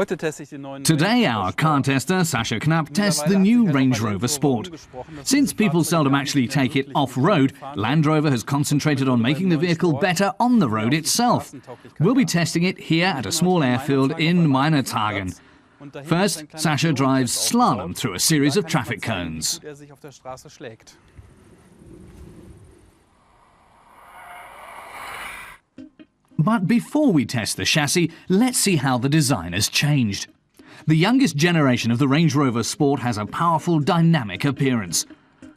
Today, our car tester, Sascha Knapp, tests the new Range Rover Sport. Since people seldom actually take it off-road, Land Rover has concentrated on making the vehicle better on the road itself. We'll be testing it here at a small airfield in Meinertagen. First, Sascha drives slalom through a series of traffic cones. But before we test the chassis, let's see how the design has changed. The youngest generation of the Range Rover Sport has a powerful, dynamic appearance.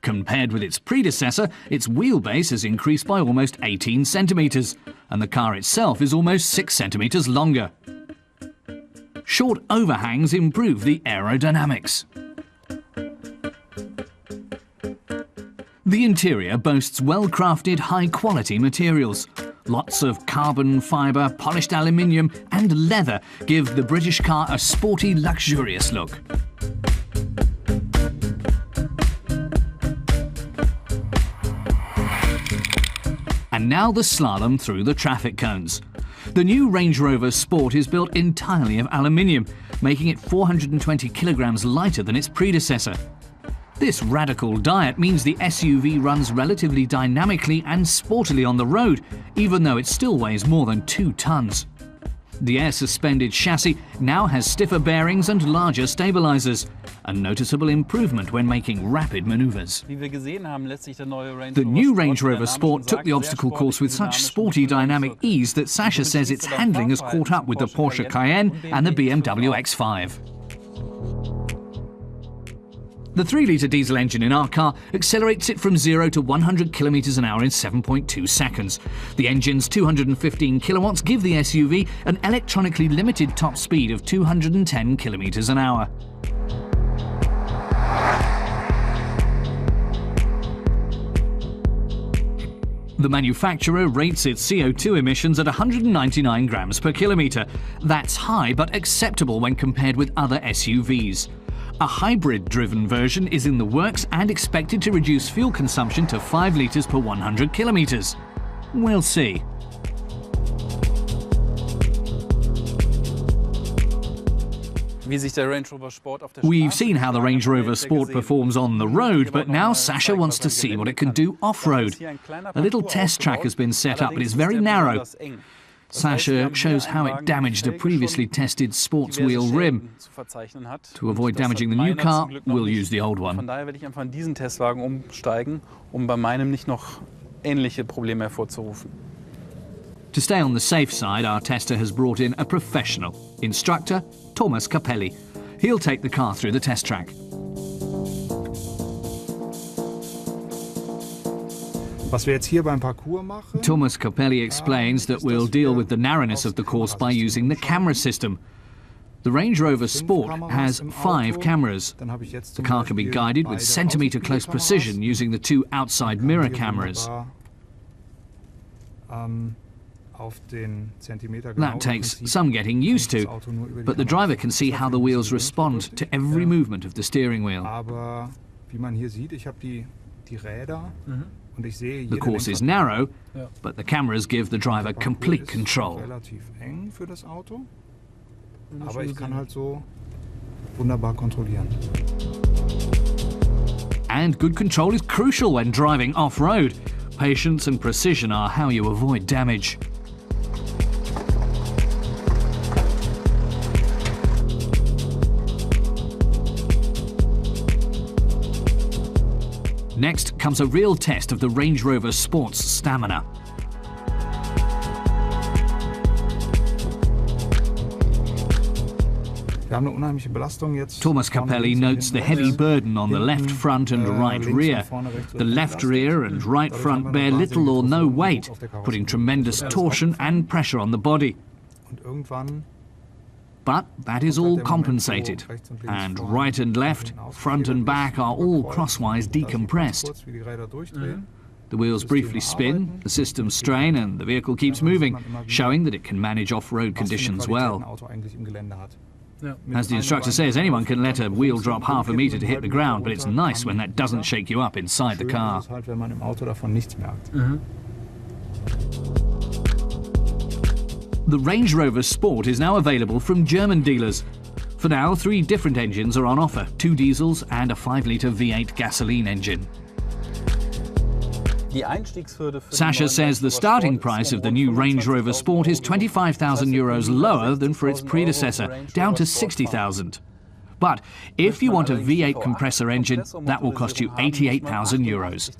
Compared with its predecessor, its wheelbase has increased by almost 18 centimetres, and the car itself is almost 6 centimetres longer. Short overhangs improve the aerodynamics. The interior boasts well-crafted, high-quality materials. Lots of carbon fibre, polished aluminium and leather give the British car a sporty, luxurious look. And now the slalom through the traffic cones. The new Range Rover Sport is built entirely of aluminium, making it 420 kilograms lighter than its predecessor. This radical diet means the SUV runs relatively dynamically and sportily on the road, even though it still weighs more than 2 tons. The air-suspended chassis now has stiffer bearings and larger stabilizers, a noticeable improvement when making rapid maneuvers. The new Range Rover Sport took the obstacle course with such sporty dynamic ease that Sascha says its handling has caught up with the Porsche Cayenne and the BMW X5. The 3-litre diesel engine in our car accelerates it from 0 to 100 kilometres an hour in 7.2 seconds. The engine's 215 kilowatts give the SUV an electronically limited top speed of 210 kilometres an hour. The manufacturer rates its CO2 emissions at 199 grams per kilometre. That's high, but acceptable when compared with other SUVs. A hybrid-driven version is in the works and expected to reduce fuel consumption to 5 litres per 100 kilometres. We'll see. We've seen how the Range Rover Sport performs on the road, but now Sascha wants to see what it can do off-road. A little test track has been set up, but it's very narrow. Sascha shows how it damaged a previously tested sports wheel rim. To avoid damaging the new car, we'll use the old one. To stay on the safe side, our tester has brought in a professional, instructor Thomas Capelli. He'll take the car through the test track. Thomas Capelli explains that we'll deal with the narrowness of the course by using the camera system. The Range Rover Sport has 5 cameras. The car can be guided with centimetre close precision using the 2 outside mirror cameras. That takes some getting used to, but the driver can see how the wheels respond to every movement of the steering wheel. The course is narrow, but the cameras give the driver complete control. And good control is crucial when driving off-road. Patience and precision are how you avoid damage. Next comes a real test of the Range Rover Sport's stamina. Thomas Capelli notes the heavy burden on the left front and right rear. The left rear and right front bear little or no weight, putting tremendous torsion and pressure on the body. But that is all compensated, and right and left, front and back are all crosswise decompressed. The wheels briefly spin, the systems strain, and the vehicle keeps moving, showing that it can manage off-road conditions well. As the instructor says, anyone can let a wheel drop half a metre to hit the ground, but it's nice when that doesn't shake you up inside the car. The Range Rover Sport is now available from German dealers. For now, 3 different engines are on offer, 2 diesels and a 5-litre V8 gasoline engine. Sasha says the starting price of the new Range Rover Sport is €25,000 lower than for its predecessor, down to €60,000. But if you want a V8 compressor engine, that will cost you €88,000.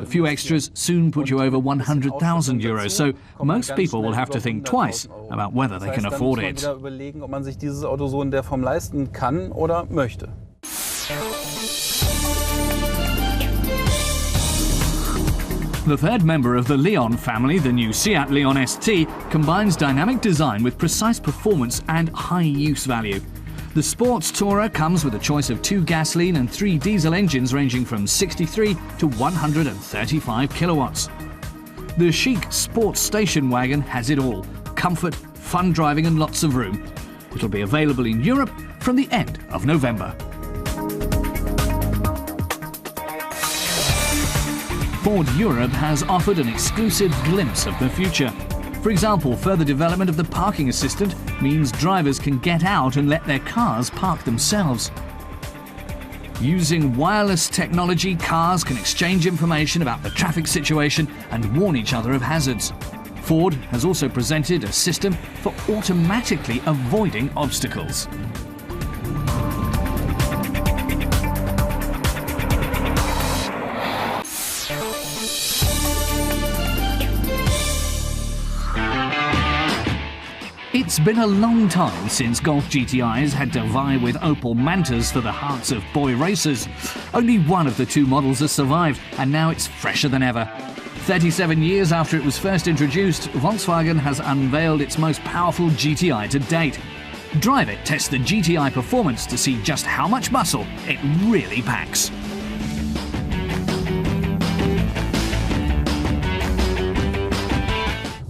A few extras soon put you over €100,000, so most people will have to think twice about whether they can afford it. The third member of the Leon family, the new Seat Leon ST, combines dynamic design with precise performance and high use value. The Sports Tourer comes with a choice of 2 gasoline and 3 diesel engines ranging from 63 to 135 kilowatts. The chic Sports station wagon has it all: comfort, fun driving and lots of room. It'll be available in Europe from the end of November. Ford Europe has offered an exclusive glimpse of the future. For example, further development of the parking assistant means drivers can get out and let their cars park themselves. Using wireless technology, cars can exchange information about the traffic situation and warn each other of hazards. Ford has also presented a system for automatically avoiding obstacles. It's been a long time since Golf GTIs had to vie with Opel Mantas for the hearts of boy racers. Only one of the 2 models has survived, and now it's fresher than ever. 37 years after it was first introduced, Volkswagen has unveiled its most powerful GTI to date. Drive It tests the GTI performance to see just how much muscle it really packs.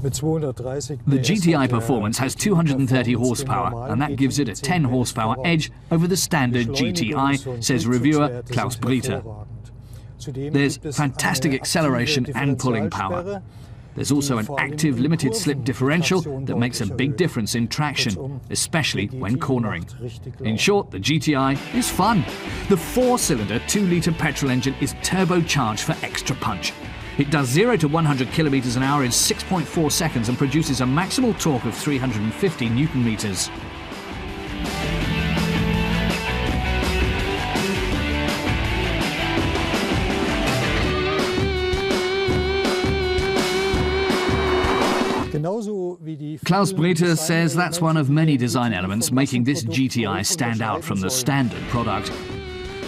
The GTI Performance has 230 horsepower, and that gives it a 10 horsepower edge over the standard GTI, says reviewer Klaus Brieter. There's fantastic acceleration and pulling power. There's also an active limited slip differential that makes a big difference in traction, especially when cornering. In short, the GTI is fun. The 4-cylinder 2-litre petrol engine is turbocharged for extra punch. It does 0 to 100 kilometers an hour in 6.4 seconds and produces a maximal torque of 350 newton meters. Klaus Brieter says that's one of many design elements making this GTI stand out from the standard product.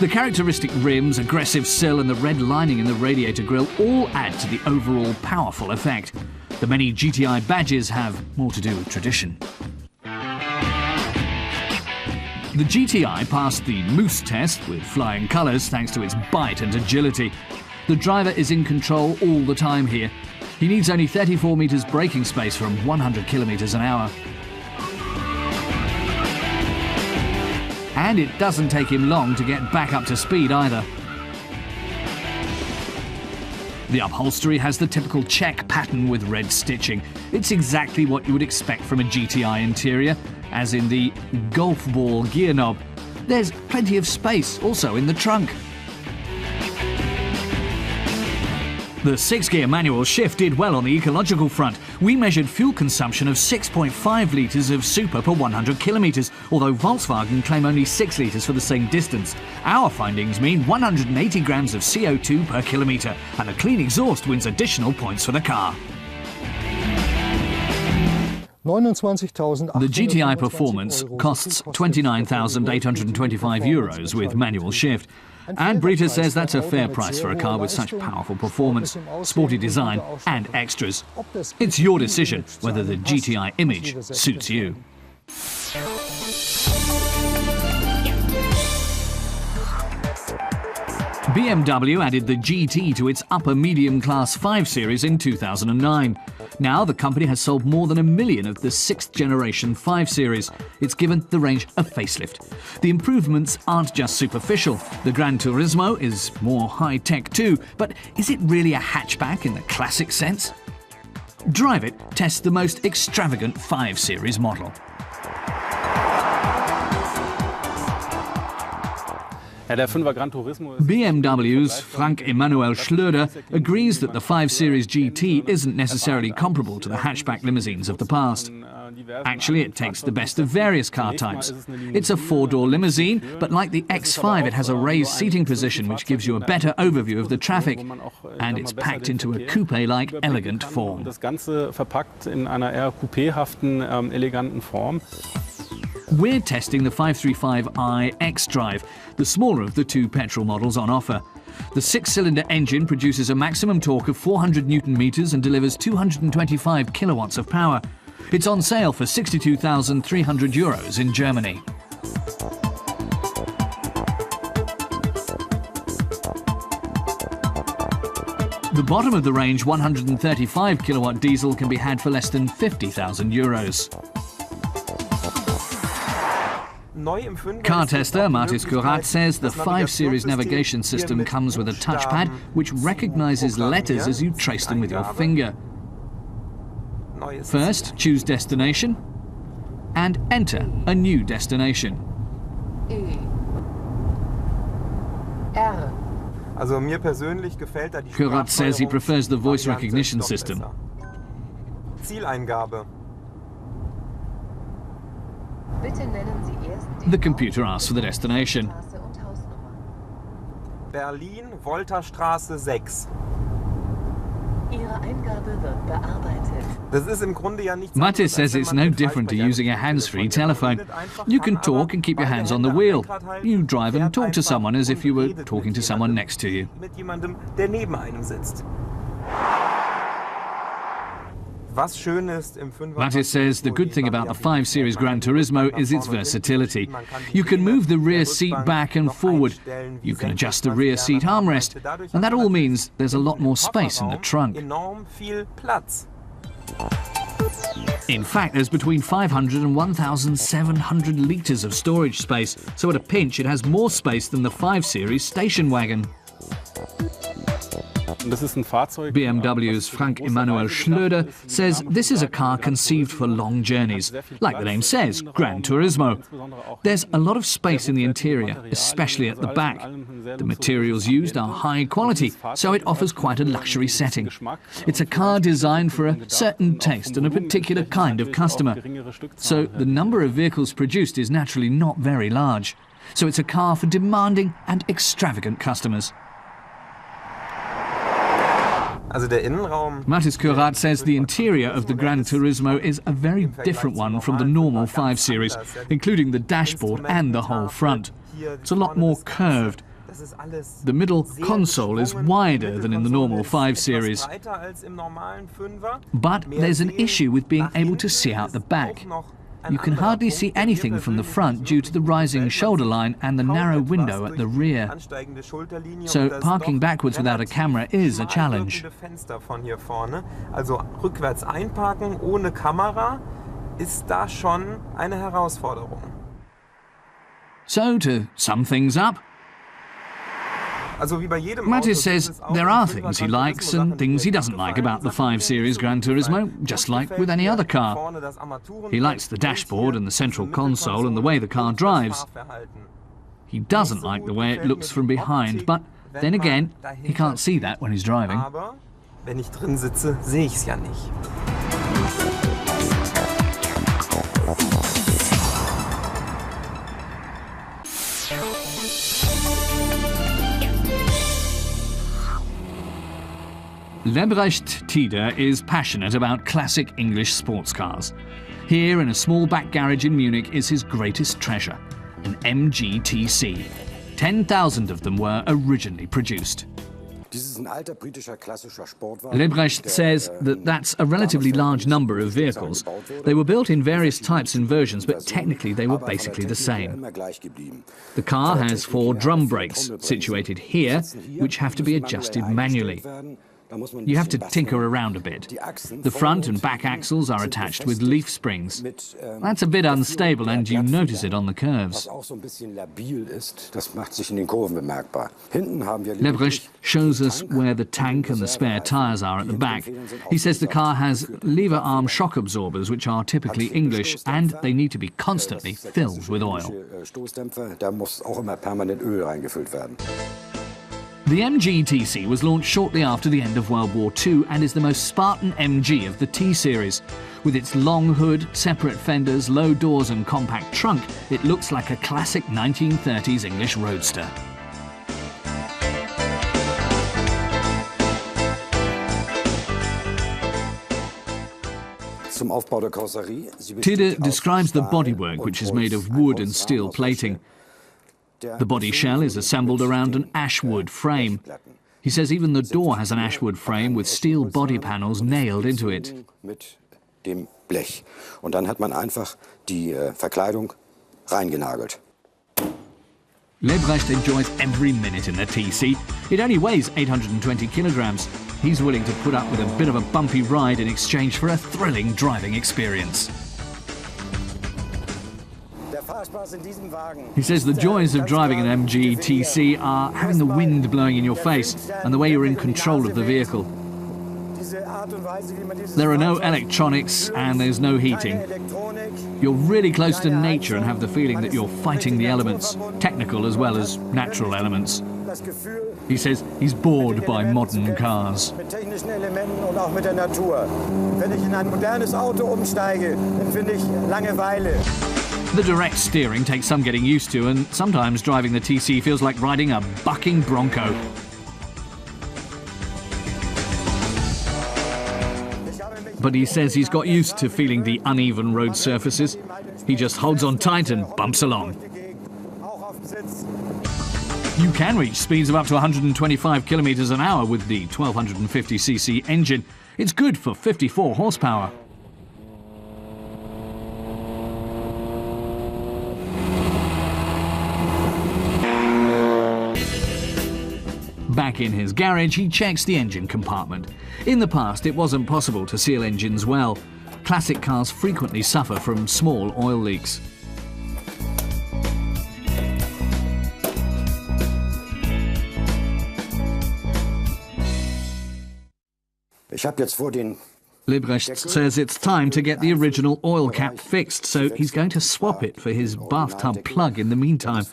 The characteristic rims, aggressive sill and the red lining in the radiator grille all add to the overall powerful effect. The many GTI badges have more to do with tradition. The GTI passed the Moose test with flying colours thanks to its bite and agility. The driver is in control all the time here. He needs only 34 metres braking space from 100 kilometres an hour. And it doesn't take him long to get back up to speed either. The upholstery has the typical check pattern with red stitching. It's exactly what you would expect from a GTI interior, as in the golf ball gear knob. There's plenty of space also in the trunk. The 6-gear manual shift did well on the ecological front. We measured fuel consumption of 6.5 litres of super per 100 kilometres, although Volkswagen claim only 6 litres for the same distance. Our findings mean 180 grams of CO2 per kilometre, and the clean exhaust wins additional points for the car. The GTI Performance costs €29,825 with manual shift. And Brieter says that's a fair price for a car with such powerful performance, sporty design and extras. It's your decision whether the GTI image suits you. BMW added the GT to its upper medium class 5 Series in 2009. Now the company has sold more than 1 million of the 6th generation 5 Series. It's given the range a facelift. The improvements aren't just superficial. The Gran Turismo is more high-tech too, but is it really a hatchback in the classic sense? Drive It tests the most extravagant 5 Series model. BMW's Frank-Emanuel Schlöder agrees that the 5 Series GT isn't necessarily comparable to the hatchback limousines of the past. Actually, it takes the best of various car types. It's a 4-door limousine, but like the X5, it has a raised seating position which gives you a better overview of the traffic, and it's packed into a coupe-like elegant form. We're testing the 535i X-Drive, the smaller of the 2 petrol models on offer. The 6-cylinder engine produces a maximum torque of 400 Newton-meters and delivers 225 kilowatts of power. It's on sale for €62,300 in Germany. The bottom of the range 135 kilowatt diesel can be had for less than €50,000. Car tester Martis Kurat says the 5 Series navigation system comes with a touchpad which recognizes letters as you trace them with your finger. First, choose destination and enter a new destination. Kurat says he prefers the voice recognition system. The computer asks for the destination. Berlin, Wolterstraße 6. Matis says it's no different to using a hands-free telephone. You can talk and keep your hands on the wheel. You drive and talk to someone as if you were talking to someone next to you. Matis says the good thing about the 5 Series Gran Turismo is its versatility. You can move the rear seat back and forward. You can adjust the rear seat armrest. And that all means there's a lot more space in the trunk. In fact, there's between 500 and 1,700 litres of storage space. So at a pinch, it has more space than the 5 Series station wagon. BMW's Frank-Emanuel Schlöder says this is a car conceived for long journeys. Like the name says, Gran Turismo. There's a lot of space in the interior, especially at the back. The materials used are high quality, so it offers quite a luxury setting. It's a car designed for a certain taste and a particular kind of customer. So the number of vehicles produced is naturally not very large. So it's a car for demanding and extravagant customers. Matis Kurat says the interior of the Gran Turismo is a very different one from the normal 5 Series, including the dashboard and the whole front. It's a lot more curved. The middle console is wider than in the normal 5 Series. But there's an issue with being able to see out the back. You can hardly see anything from the front due to the rising shoulder line and the narrow window at the rear. So parking backwards without a camera is a challenge. So to sum things up, Matis says there are things he likes and things he doesn't like about the 5 Series Gran Turismo, just like with any other car. He likes the dashboard and the central console and the way the car drives. He doesn't like the way it looks from behind, but then again, he can't see that when he's driving. Lebrecht Tieder is passionate about classic English sports cars. Here in a small back garage in Munich is his greatest treasure, an MGTC. 10,000 of them were originally produced. Lebrecht says that that's a relatively large number of vehicles. They were built in various types and versions, but technically they were basically the same. The car has 4 drum brakes, situated here, which have to be adjusted manually. You have to tinker around a bit. The front and back axles are attached with leaf springs. That's a bit unstable and you notice it on the curves. Lebrecht shows us where the tank and the spare tyres are at the back. He says the car has lever arm shock absorbers, which are typically English, and they need to be constantly filled with oil. The MG-TC was launched shortly after the end of World War II and is the most Spartan MG of the T-series. With its long hood, separate fenders, low doors and compact trunk, it looks like a classic 1930s English roadster. Tide describes the bodywork, which is made of wood and steel plating. The body shell is assembled around an ashwood frame. He says even the door has an ashwood frame with steel body panels nailed into it. Lebrecht enjoys every minute in the TC. It only weighs 820 kilograms. He's willing to put up with a bit of a bumpy ride in exchange for a thrilling driving experience. He says the joys of driving an MG TC are having the wind blowing in your face and the way you're in control of the vehicle. There are no electronics and there's no heating. You're really close to nature and have the feeling that you're fighting the elements, technical as well as natural elements. He says he's bored by modern cars. The direct steering takes some getting used to, and sometimes driving the TC feels like riding a bucking bronco. But he says he's got used to feeling the uneven road surfaces. He just holds on tight and bumps along. You can reach speeds of up to 125 kilometers an hour with the 1250cc engine. It's good for 54 horsepower. Back in his garage, he checks the engine compartment. In the past, it wasn't possible to seal engines well. Classic cars frequently suffer from small oil leaks. Lebrecht says it's time to get the original oil cap fixed, so he's going to swap it for his bathtub plug in the meantime.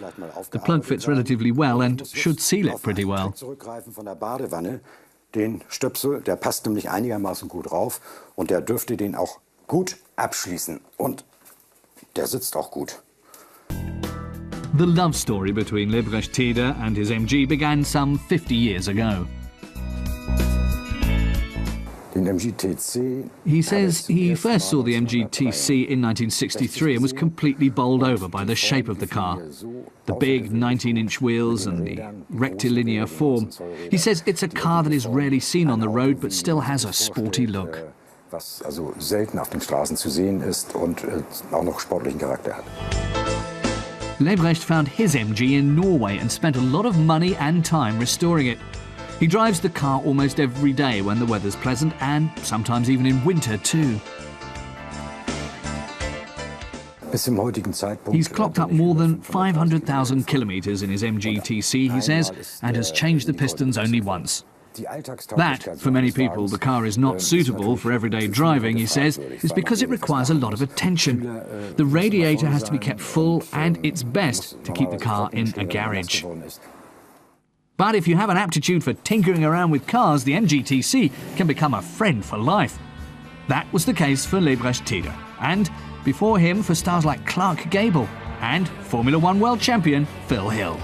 The plug fits relatively well and should seal it pretty well. Den Stöpsel, der passt nämlich einigermaßen gut drauf und der dürfte den auch gut abschließen. Und der sitzt auch gut. The love story between Lebrecht Tide and his MG began some 50 years ago. He says he first saw the MG-TC in 1963 and was completely bowled over by the shape of the car. The big 19-inch wheels and the rectilinear form. He says it's a car that is rarely seen on the road but still has a sporty look. Was also selten auf den Straßen zu sehen ist und auch noch sportlichen Charakter hat. Lebrecht found his MG in Norway and spent a lot of money and time restoring it. He drives the car almost every day when the weather's pleasant and sometimes even in winter too. He's clocked up more than 500,000 kilometres in his MG-TC, he says, and has changed the pistons only once. That, for many people, the car is not suitable for everyday driving, he says, is because it requires a lot of attention. The radiator has to be kept full and it's best to keep the car in a garage. But if you have an aptitude for tinkering around with cars, the MG-TC can become a friend for life. That was the case for Lebrecht Tide, and before him for stars like Clark Gable and Formula One world champion Phil Hill.